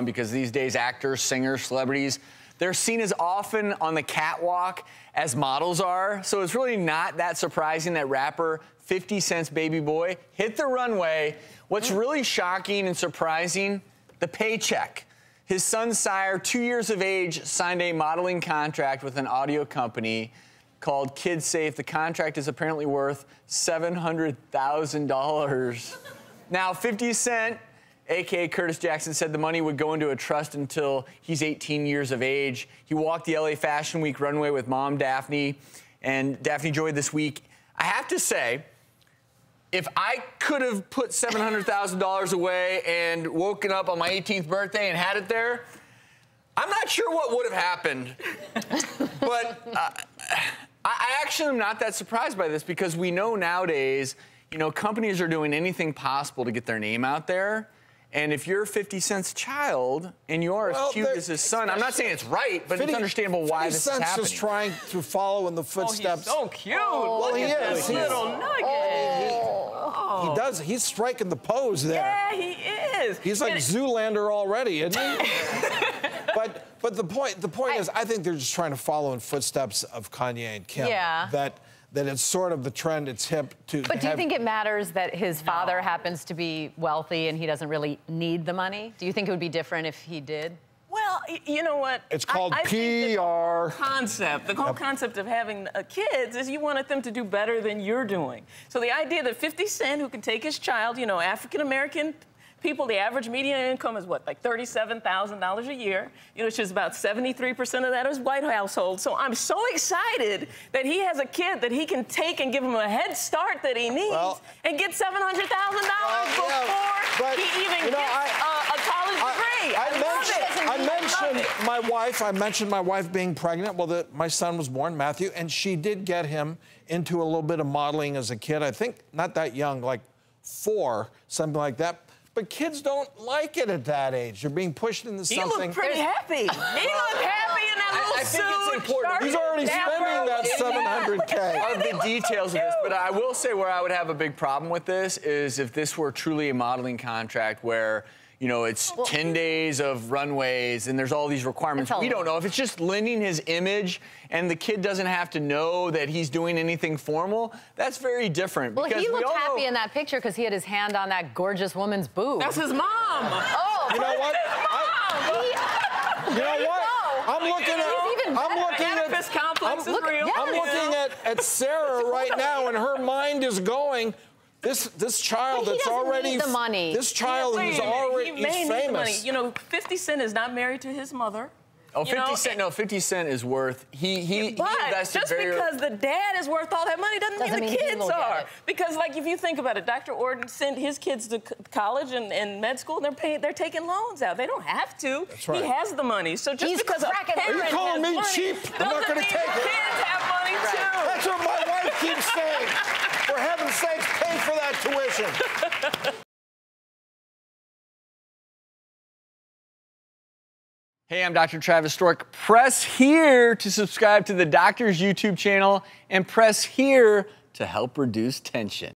Because these days, actors, singers, celebrities, they're seen as often on the catwalk as models are. So it's really not that surprising that rapper 50 Cent's baby boy hit the runway. What's really shocking and surprising, the paycheck. His son Sire, 2 years of age, signed a modeling contract with an audio company called Kid Safe. The contract is apparently worth $700,000. Now, 50 Cent, a.k.a. Curtis Jackson, said the money would go into a trust until he's 18 years of age. He walked the LA Fashion Week runway with mom, Daphne, and Daphne Joy this week. I have to say, if I could have put $700,000 away and woken up on my 18th birthday and had it there, I'm not sure what would have happened. But I actually am not that surprised by this, because we know nowadays, you know, companies are doing anything possible to get their name out there. And if you're 50 Cent's child and you're as cute as his son, I'm not saying it's right, but it's understandable why this is happening. 50 Cent's just trying to follow in the footsteps. Oh, he's so cute. Well, Look at this little nugget. He does. He's striking the pose there. Yeah, he is. He's like Zoolander already, isn't he? But the point is, I think they're just trying to follow in footsteps of Kanye and Kim. Yeah. That it's sort of the trend, it's hip to But do you think it matters that his father happens to be wealthy and he doesn't really need the money? Do you think it would be different if he did? Well, you know what? It's called PR. The whole concept of having kids is you wanted them to do better than you're doing. So the idea that 50 Cent, who can take his child, you know, African-American people, the average median income is what, like $37,000 a year, you know, which is about 73% of that is white households. So I'm so excited that he has a kid that he can take and give him a head start that he needs and get $700,000 before he even gets a college degree. I mentioned my wife being pregnant. Well, my son was born, Matthew, and she did get him into a little bit of modeling as a kid. I think not that young, like 4, something like that. But kids don't like it at that age. They're being pushed into something. He looked pretty happy. He looked happy in that little suit. I think it's important. He's already spending that $700K. Are the details of this, but I will say where I would have a big problem with this is if this were truly a modeling contract where, you know, it's 10 days of runways and there's all these requirements. We don't know. If it's just lending his image and the kid doesn't have to know that he's doing anything formal, that's very different. Well, he looked happy in that picture because he had his hand on that gorgeous woman's boob. That's his mom. Oh, you know what? I'm looking at Sarah right now, and her mind is going. This child that's already the money. This child who's already famous. The money. You know, 50 Cent is not married to his mother. Oh, 50 Cent is worth. He invested just because the dad is worth all that money doesn't mean the kids are. Because, like, if you think about it, Dr. Ordon sent his kids to college and med school, and they're taking loans out. They don't have to. That's right. He has the money. So just because a parent Are you calling me cheap? I'm not going to take it. Kids have money too. That's what my wife keeps saying. For heaven's sakes, pay for that tuition. Hey, I'm Dr. Travis Stork. Press here to subscribe to the doctor's YouTube channel and press here to help reduce tension.